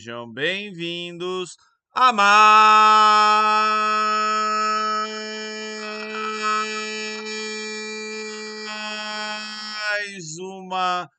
Sejam bem-vindos a mais uma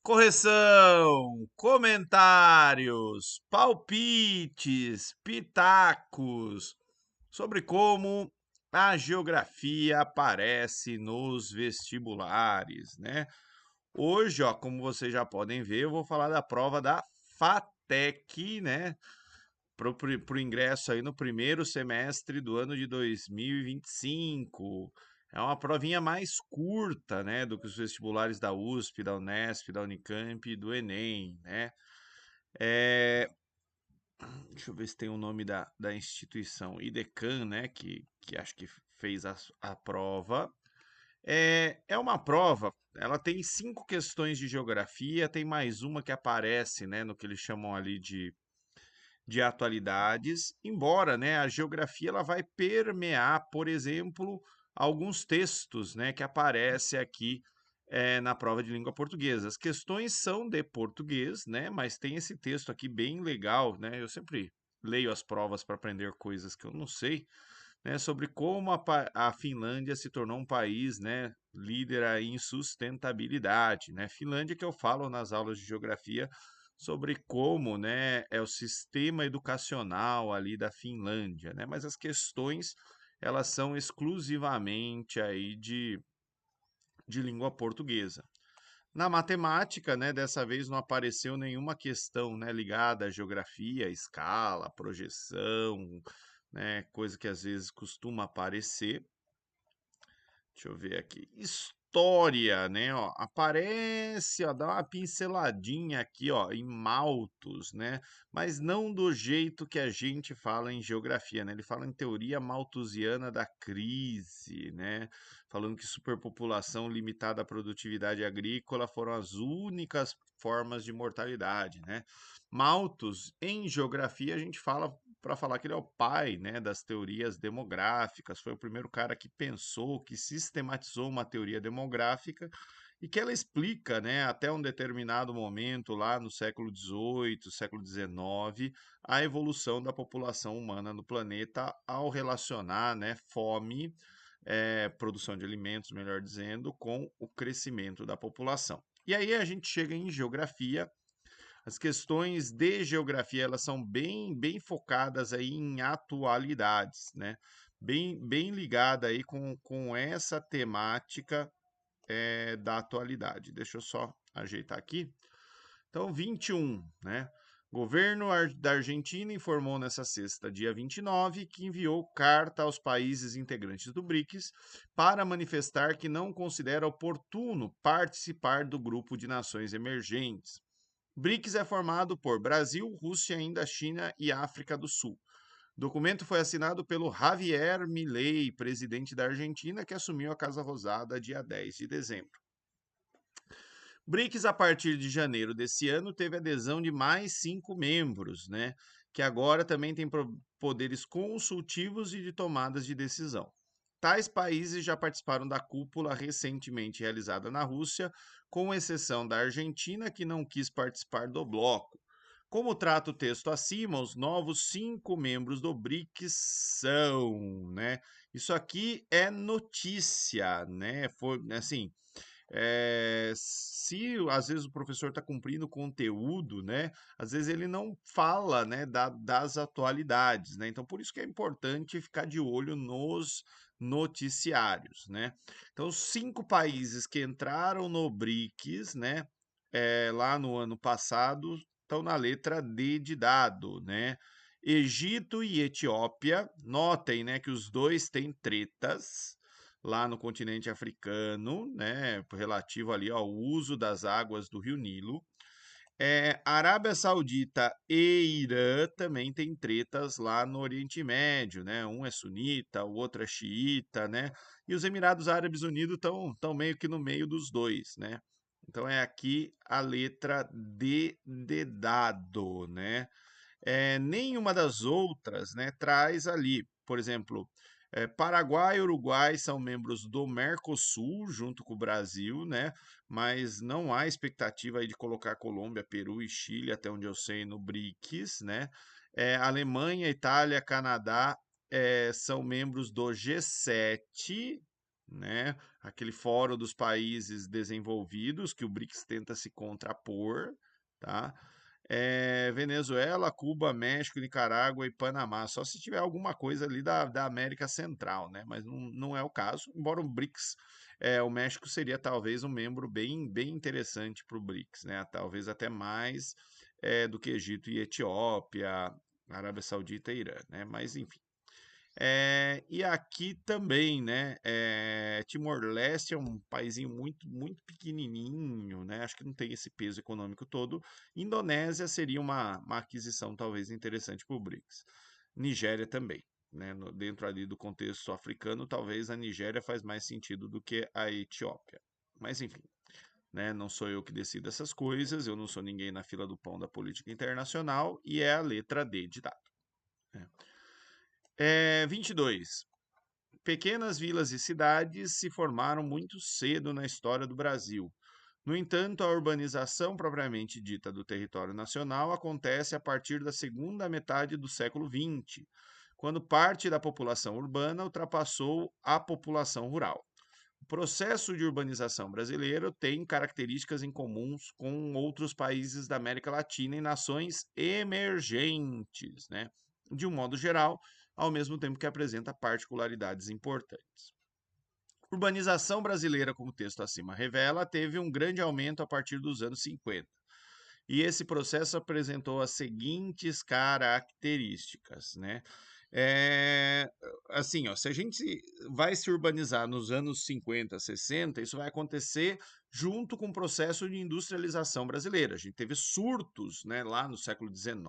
correção, comentários, palpites, pitacos sobre como a geografia aparece nos vestibulares, né? Hoje, ó, como vocês já podem ver, eu vou falar da prova da FATEC, né? Pro ingresso aí no primeiro semestre do ano de 2025. É uma provinha mais curta, né, do que os vestibulares da USP, da Unesp, da Unicamp e do Enem, né? É, deixa eu ver se tem o nome da instituição, IDECAN, né, que acho que fez a prova. É uma prova, ela tem 5 questões de geografia, tem mais uma que aparece, né, no que eles chamam ali de atualidades, embora, né, a geografia ela vai permear, por exemplo, alguns textos, né, que aparecem aqui na prova de língua portuguesa. As questões são de português, né, mas tem esse texto aqui bem legal, né? Eu sempre leio as provas para aprender coisas que eu não sei, né, sobre como a Finlândia se tornou um país, né, líder aí em sustentabilidade, né? Finlândia que eu falo nas aulas de geografia sobre como, né, é o sistema educacional ali da Finlândia, né? Mas as questões elas são exclusivamente aí de língua portuguesa. Na matemática, né, dessa vez não apareceu nenhuma questão, né, ligada à geografia, escala, projeção, né, coisa que às vezes costuma aparecer. Deixa eu ver aqui. História, né? Ó, aparece, ó, dá uma pinceladinha aqui, ó, em Malthus, né? Mas não do jeito que a gente fala em geografia, né? Ele fala em teoria malthusiana da crise, né? Falando que superpopulação limitada à produtividade agrícola foram as únicas formas de mortalidade, né? Malthus, em geografia, a gente fala para falar que ele é o pai, né, das teorias demográficas, foi o primeiro cara que pensou, que sistematizou uma teoria demográfica e que ela explica, né, até um determinado momento lá no século XVIII, século XIX, a evolução da população humana no planeta ao relacionar, né, fome, produção de alimentos, melhor dizendo, com o crescimento da população. E aí a gente chega em geografia. As questões de geografia, elas são bem focadas aí em atualidades, né? Bem ligada aí com essa temática da atualidade. Deixa eu só ajeitar aqui. Então, 21, né? Governo da Argentina informou nessa sexta, dia 29, que enviou carta aos países integrantes do BRICS para manifestar que não considera oportuno participar do grupo de nações emergentes. BRICS é formado por Brasil, Rússia, Índia, China e África do Sul. O documento foi assinado pelo Javier Milei, presidente da Argentina, que assumiu a Casa Rosada dia 10 de dezembro. BRICS, a partir de janeiro desse ano, teve adesão de mais 5 membros, né? Que agora também tem poderes consultivos e de tomadas de decisão. Tais países já participaram da cúpula recentemente realizada na Rússia, com exceção da Argentina, que não quis participar do bloco. Como trata o texto acima, os novos 5 membros do BRICS são, né? Isso aqui é notícia, né? Foi assim, se às vezes o professor está cumprindo conteúdo, né, às vezes ele não fala, né, das atualidades, né, então por isso que é importante ficar de olho nos noticiários, né. Então, os 5 países que entraram no BRICS, né, lá no ano passado, estão na letra D de dado, né. Egito e Etiópia, notem, né, que os dois têm tretas, lá no continente africano, né, relativo ali ao uso das águas do Rio Nilo. Arábia Saudita e Irã também têm tretas lá no Oriente Médio, né? Um é sunita, o outro é xiita, né? E os Emirados Árabes Unidos estão meio que no meio dos dois, né? Então é aqui a letra D de dado, né? Nenhuma das outras, né, traz ali, por exemplo, Paraguai e Uruguai são membros do Mercosul, junto com o Brasil, né? Mas não há expectativa aí de colocar Colômbia, Peru e Chile, até onde eu sei, no BRICS, né? Alemanha, Itália, Canadá são membros do G7, né? Aquele fórum dos países desenvolvidos que o BRICS tenta se contrapor, tá? Venezuela, Cuba, México, Nicarágua e Panamá. Só se tiver alguma coisa ali da América Central, né? Mas não é o caso. Embora o BRICS, o México seria talvez um membro bem interessante para o BRICS, né? Talvez até mais do que Egito e Etiópia, Arábia Saudita e Irã, né? Mas enfim. E aqui também, né? Timor-Leste é um paísinho muito pequenininho, né? Acho que não tem esse peso econômico todo. Indonésia seria uma aquisição talvez interessante para o BRICS. Nigéria também, né? Dentro ali do contexto africano, talvez a Nigéria faz mais sentido do que a Etiópia. Mas enfim, né? Não sou eu que decido essas coisas, eu não sou ninguém na fila do pão da política internacional e é a letra D de dado. Né? 22. Pequenas vilas e cidades se formaram muito cedo na história do Brasil. No entanto, a urbanização propriamente dita do território nacional acontece a partir da segunda metade do século XX, quando parte da população urbana ultrapassou a população rural. O processo de urbanização brasileiro tem características em comuns com outros países da América Latina e nações emergentes, né? De um modo geral, ao mesmo tempo que apresenta particularidades importantes. Urbanização brasileira, como o texto acima revela, teve um grande aumento a partir dos anos 50. E esse processo apresentou as seguintes características, né? É, assim, ó, se a gente vai se urbanizar nos anos 50, 60, isso vai acontecer junto com o processo de industrialização brasileira. A gente teve surtos, né, lá no século XIX,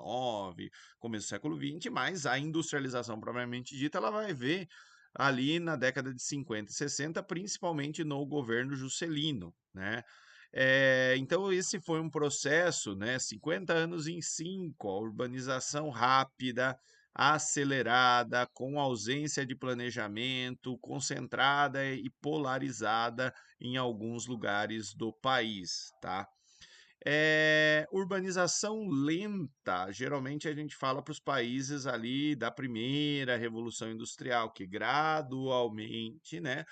começo do século XX, mas a industrialização propriamente dita, ela vai ver ali na década de 50 e 60, principalmente no governo Juscelino, né? Então, esse foi um processo, né? 50 anos em 5, a urbanização rápida, acelerada, com ausência de planejamento, concentrada e polarizada em alguns lugares do país, tá? Urbanização lenta, geralmente a gente fala para os países ali da primeira revolução industrial, que gradualmente, né,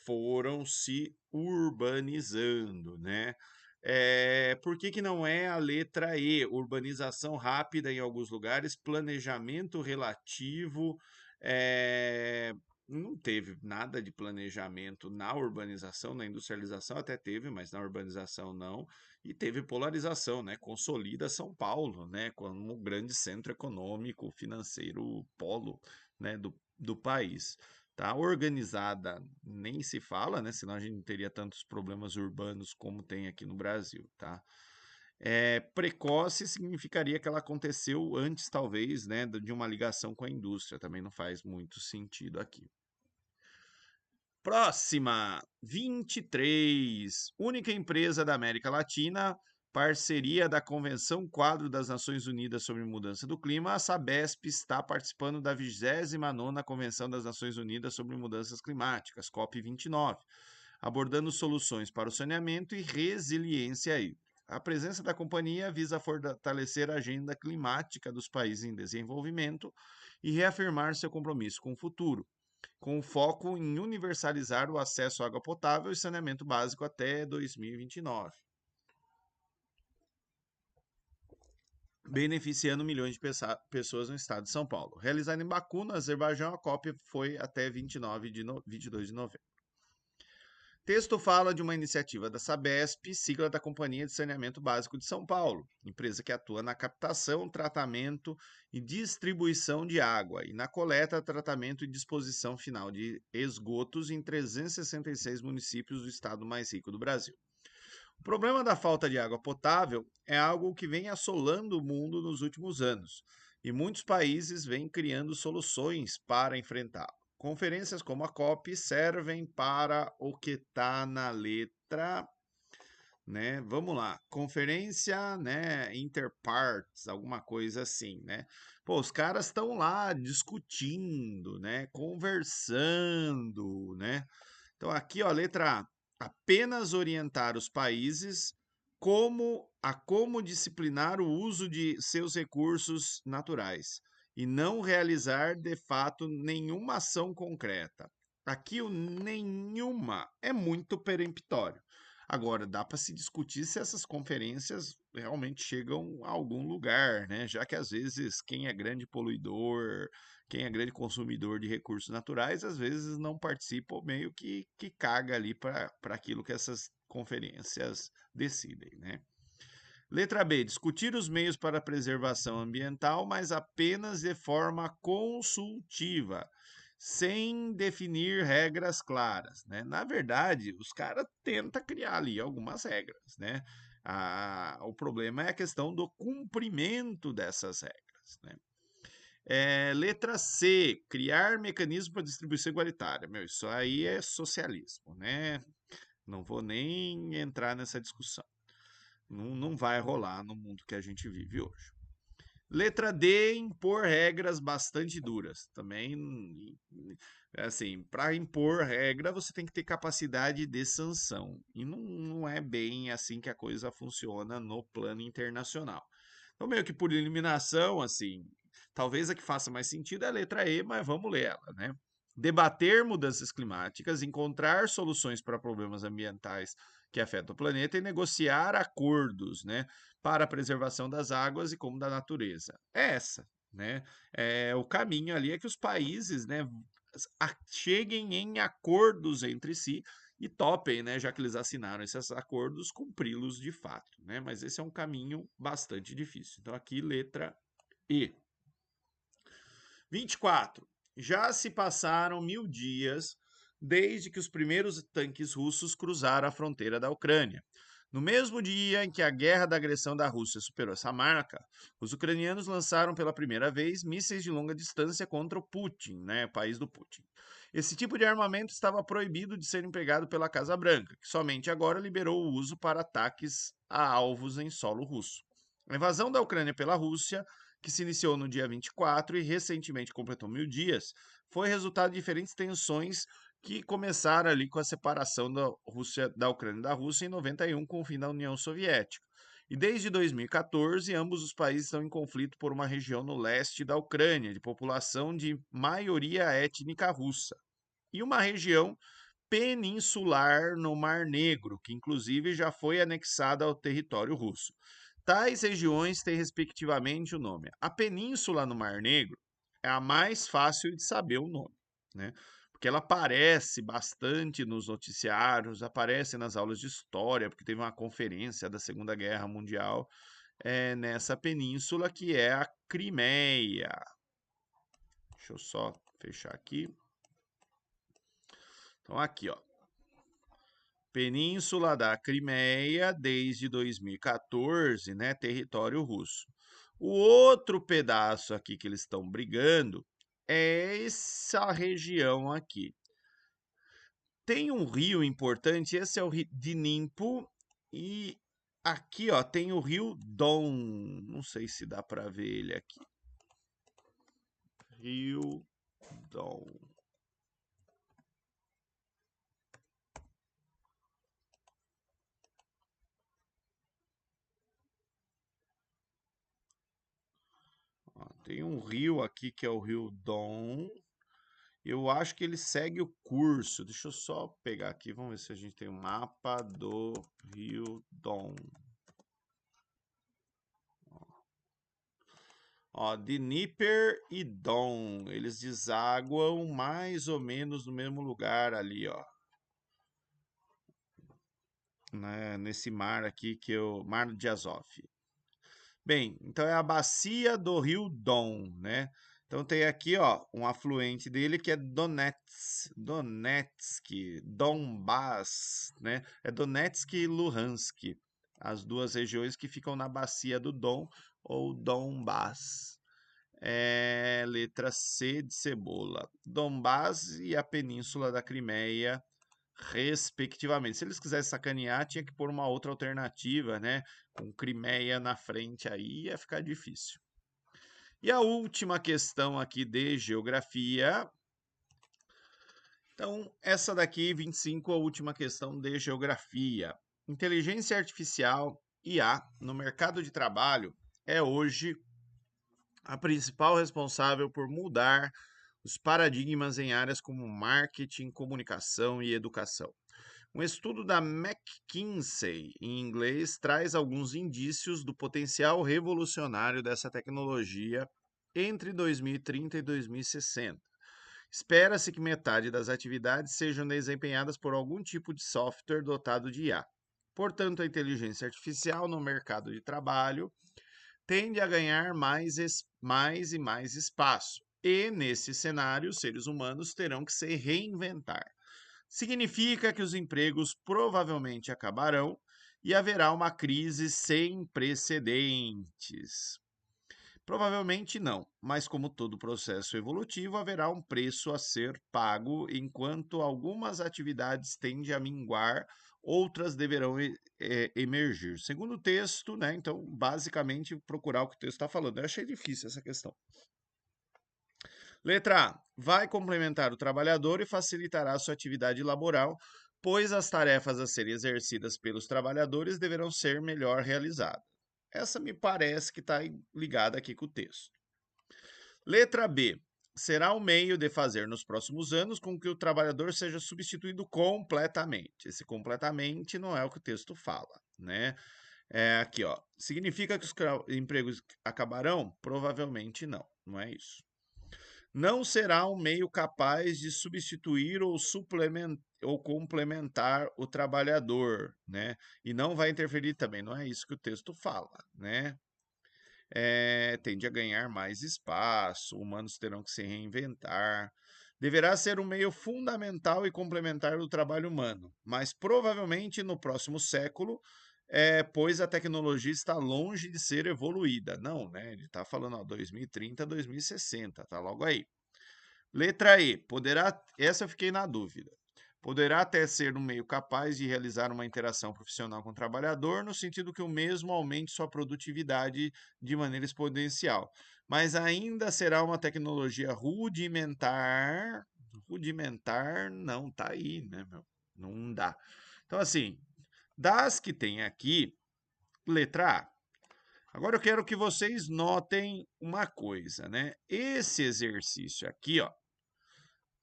foram se urbanizando, né? Por que não é a letra E? Urbanização rápida em alguns lugares, planejamento relativo, é, não teve nada de planejamento na urbanização, na industrialização até teve, mas na urbanização não. E teve polarização, né? Consolida São Paulo, né? Como um grande centro econômico, financeiro, polo, né? Do país. Tá organizada, nem se fala, né? Senão a gente não teria tantos problemas urbanos como tem aqui no Brasil, tá? Precoce significaria que ela aconteceu antes, talvez, né, de uma ligação com a indústria. Também não faz muito sentido aqui. Próxima, 23. Única empresa da América Latina, parceria da Convenção Quadro das Nações Unidas sobre Mudança do Clima, a Sabesp está participando da 29ª Convenção das Nações Unidas sobre Mudanças Climáticas, COP29, abordando soluções para o saneamento e resiliência hídrica. A presença da companhia visa fortalecer a agenda climática dos países em desenvolvimento e reafirmar seu compromisso com o futuro, com foco em universalizar o acesso à água potável e saneamento básico até 2029, beneficiando milhões de pessoas no estado de São Paulo. Realizada em Baku, no Azerbaijão, a COP foi até 22 de novembro. Texto fala de uma iniciativa da Sabesp, sigla da Companhia de Saneamento Básico de São Paulo, empresa que atua na captação, tratamento e distribuição de água e na coleta, tratamento e disposição final de esgotos em 366 municípios do estado mais rico do Brasil. O problema da falta de água potável é algo que vem assolando o mundo nos últimos anos, e muitos países vêm criando soluções para enfrentá-lo. Conferências como a COP servem para o que está na letra né? Vamos lá, conferência, né, interparts, alguma coisa assim, né? Pô, os caras estão lá discutindo, né, conversando, né? Então aqui, ó, letra A, apenas orientar os países como disciplinar o uso de seus recursos naturais e não realizar de fato nenhuma ação concreta. Aqui o nenhuma é muito peremptório. Agora, dá para se discutir se essas conferências realmente chegam a algum lugar, né? Já que às vezes quem é grande poluidor, quem é grande consumidor de recursos naturais, às vezes não participa, ou meio que caga ali para aquilo que essas conferências decidem, né? Letra B. Discutir os meios para a preservação ambiental, mas apenas de forma consultiva, sem definir regras claras, né? Na verdade, os caras tentam criar ali algumas regras, né? O problema é a questão do cumprimento dessas regras, né? Letra C, criar mecanismo para distribuição igualitária. Meu, isso aí é socialismo, né? Não vou nem entrar nessa discussão. Não, não vai rolar no mundo que a gente vive hoje. Letra D, impor regras bastante duras. Também, assim, para impor regra, você tem que ter capacidade de sanção. E não é bem assim que a coisa funciona no plano internacional. Então, meio que por eliminação, assim, talvez a que faça mais sentido é a letra E, mas vamos ler ela, né? Debater mudanças climáticas, encontrar soluções para problemas ambientais que afetam o planeta e negociar acordos, né, para a preservação das águas e como da natureza. É essa, né? O caminho ali é que os países, né, cheguem em acordos entre si e topem, né, já que eles assinaram esses acordos, cumpri-los de fato, né? Mas esse é um caminho bastante difícil. Então aqui letra E. 24. Já se passaram 1000 dias desde que os primeiros tanques russos cruzaram a fronteira da Ucrânia. No mesmo dia em que a guerra da agressão da Rússia superou essa marca, os ucranianos lançaram pela primeira vez mísseis de longa distância contra o Putin, né, país do Putin. Esse tipo de armamento estava proibido de ser empregado pela Casa Branca, que somente agora liberou o uso para ataques a alvos em solo russo. A invasão da Ucrânia pela Rússia, que se iniciou no dia 24 e recentemente completou 1000 dias, foi resultado de diferentes tensões que começaram ali com a separação da Ucrânia da Rússia em 91 com o fim da União Soviética. E desde 2014, ambos os países estão em conflito por uma região no leste da Ucrânia, de população de maioria étnica russa, e uma região peninsular no Mar Negro, que inclusive já foi anexada ao território russo. Tais regiões têm respectivamente o nome. A península no Mar Negro é a mais fácil de saber o nome, né? Porque ela aparece bastante nos noticiários, aparece nas aulas de história, porque teve uma conferência da Segunda Guerra Mundial nessa península que é a Crimeia. Deixa eu só fechar aqui. Então, aqui, ó. Península da Crimeia, desde 2014, né, território russo. O outro pedaço aqui que eles estão brigando é essa região aqui. Tem um rio importante, esse é o rio Dnipro, e aqui, ó, tem o rio Don. Não sei se dá para ver ele aqui. Rio Don. Ó, tem um rio aqui que é o rio Don. Eu acho que ele segue o curso. Deixa eu só pegar aqui, vamos ver se a gente tem um mapa do Rio Don. Ó, Dnieper e Don, eles desaguam mais ou menos no mesmo lugar ali, ó. Né, nesse mar aqui que é o Mar de Azov. Bem, então é a bacia do Rio Don, né? Então tem aqui, ó, um afluente dele que é Donetsk, Donbas, né? É Donetsk e Luhansk, as duas regiões que ficam na bacia do Don ou Donbas. Letra C de cebola. Donbas e a Península da Crimeia respectivamente. Se eles quisessem sacanear, tinha que pôr uma outra alternativa, né? Com Crimeia na frente aí ia ficar difícil. E a última questão aqui de geografia. Então, essa daqui, 25, a última questão de geografia. Inteligência artificial, IA, no mercado de trabalho, é hoje a principal responsável por mudar os paradigmas em áreas como marketing, comunicação e educação. Um estudo da McKinsey, em inglês, traz alguns indícios do potencial revolucionário dessa tecnologia entre 2030 e 2060. Espera-se que metade das atividades sejam desempenhadas por algum tipo de software dotado de IA. Portanto, a inteligência artificial no mercado de trabalho tende a ganhar mais e mais espaço. E, nesse cenário, os seres humanos terão que se reinventar. Significa que os empregos provavelmente acabarão e haverá uma crise sem precedentes. Provavelmente não, mas como todo processo evolutivo, haverá um preço a ser pago, enquanto algumas atividades tendem a minguar, outras deverão emergir. Segundo o texto, né? Então, basicamente, procurar o que o texto está falando. Eu achei difícil essa questão. Letra A. Vai complementar o trabalhador e facilitará sua atividade laboral, pois as tarefas a serem exercidas pelos trabalhadores deverão ser melhor realizadas. Essa me parece que está ligada aqui com o texto. Letra B. Será um meio de fazer nos próximos anos com que o trabalhador seja substituído completamente. Esse completamente não é o que o texto fala, né? É aqui, ó. Significa que os empregos acabarão? Provavelmente não, não é isso. Não será um meio capaz de substituir ou suplementar ou complementar o trabalhador, né? E não vai interferir também, não é isso que o texto fala, né? Tende a ganhar mais espaço, humanos terão que se reinventar. Deverá ser um meio fundamental e complementar do trabalho humano, mas provavelmente no próximo século, pois a tecnologia está longe de ser evoluída. Não, né? Ele está falando, ó, 2030, 2060, tá logo aí. Letra E, poderá, essa eu fiquei na dúvida. Poderá até ser um meio capaz de realizar uma interação profissional com o trabalhador, no sentido que o mesmo aumente sua produtividade de maneira exponencial. Mas ainda será uma tecnologia rudimentar. Rudimentar não tá aí, né, meu? Não dá. Então, assim, das que tem aqui, letra A. Agora eu quero que vocês notem uma coisa, né? Esse exercício aqui, ó,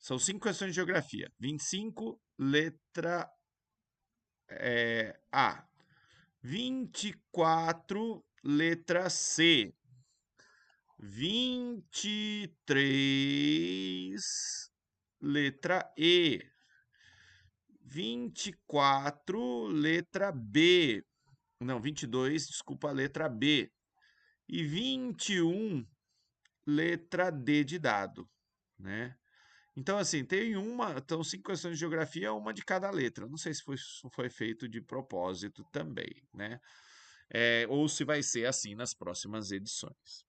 são 5 questões de geografia. 25, letra A. 24, letra C. 23, letra E. 24, letra B. Não, 22, desculpa, letra B. E 21, letra D de dado, né? Então, assim, tem uma. Então, 5 questões de geografia, uma de cada letra. Não sei se foi feito de propósito também, né? Ou se vai ser assim nas próximas edições.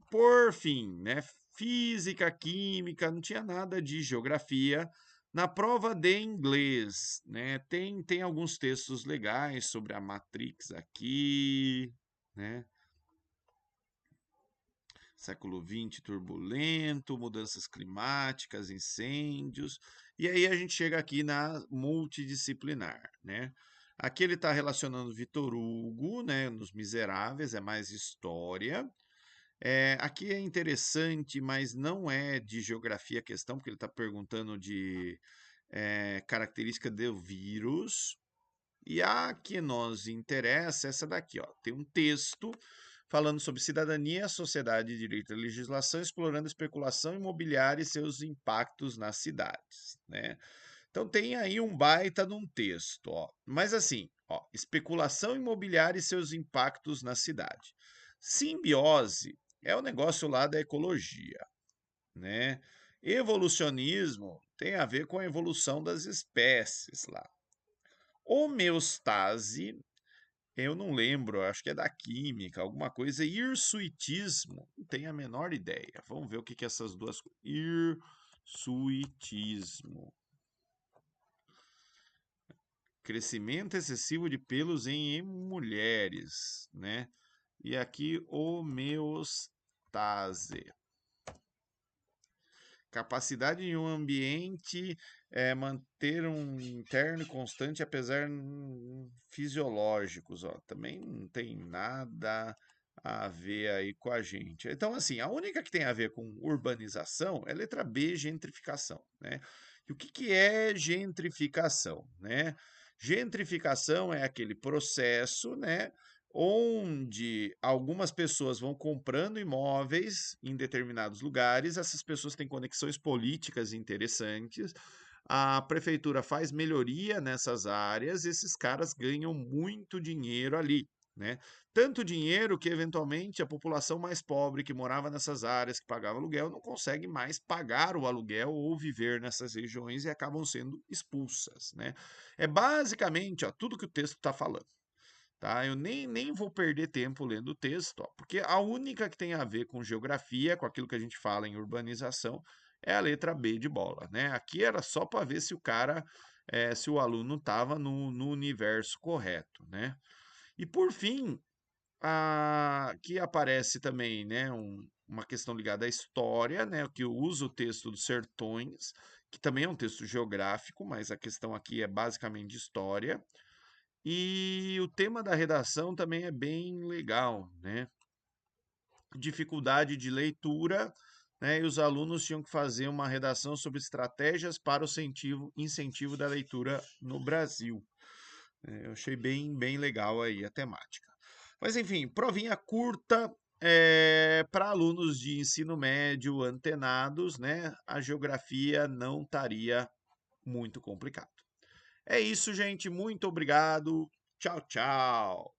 Por fim, né? Física, química, não tinha nada de geografia. Na prova de inglês, né? Tem alguns textos legais sobre a Matrix aqui, né? Século XX turbulento, mudanças climáticas, incêndios. E aí a gente chega aqui na multidisciplinar, né? Aqui ele está relacionando Vitor Hugo, né, nos Miseráveis, é mais história. Aqui é interessante, mas não é de geografia a questão, porque ele está perguntando de característica do vírus. E a que nos interessa é essa daqui, ó. Tem um texto falando sobre cidadania, sociedade, direito e legislação, explorando a especulação imobiliária e seus impactos nas cidades, né? Então tem aí um baita de um texto, ó. Mas assim, ó, especulação imobiliária e seus impactos na cidade. Simbiose é o negócio lá da ecologia, né? Evolucionismo tem a ver com a evolução das espécies lá. Homeostase, eu não lembro, acho que é da química, alguma coisa. Hirsuitismo, não tenho a menor ideia. Vamos ver o que que essas duas. Hirsuitismo. crescimento excessivo de pelos em mulheres, né? E aqui homeostase. Capacidade em um ambiente manter um interno constante, apesar fisiológicos, ó. Também não tem nada a ver aí com a gente. Então, assim, a única que tem a ver com urbanização é letra B, gentrificação, né? E o que que é gentrificação, né? Gentrificação é aquele processo, né, onde algumas pessoas vão comprando imóveis em determinados lugares, essas pessoas têm conexões políticas interessantes, a prefeitura faz melhoria nessas áreas, esses caras ganham muito dinheiro ali, né? Tanto dinheiro que, eventualmente, a população mais pobre que morava nessas áreas, que pagava aluguel, não consegue mais pagar o aluguel ou viver nessas regiões e acabam sendo expulsas, né? É basicamente, ó, tudo que o texto está falando. Tá? Eu nem vou perder tempo lendo o texto, ó, porque a única que tem a ver com geografia, com aquilo que a gente fala em urbanização, é a letra B de bola, né? Aqui era só para ver se o cara, se o aluno estava no universo correto, né? E por fim, aqui aparece também, né, uma questão ligada à história, né, que usa o texto dos Sertões, que também é um texto geográfico, mas a questão aqui é basicamente de história. E o tema da redação também é bem legal, né? Dificuldade de leitura, né? E os alunos tinham que fazer uma redação sobre estratégias para o incentivo da leitura no Brasil. Eu achei bem legal aí a temática. Mas enfim, provinha curta para alunos de ensino médio antenados, né? A geografia não estaria muito complicado. É isso, gente. Muito obrigado. Tchau, tchau.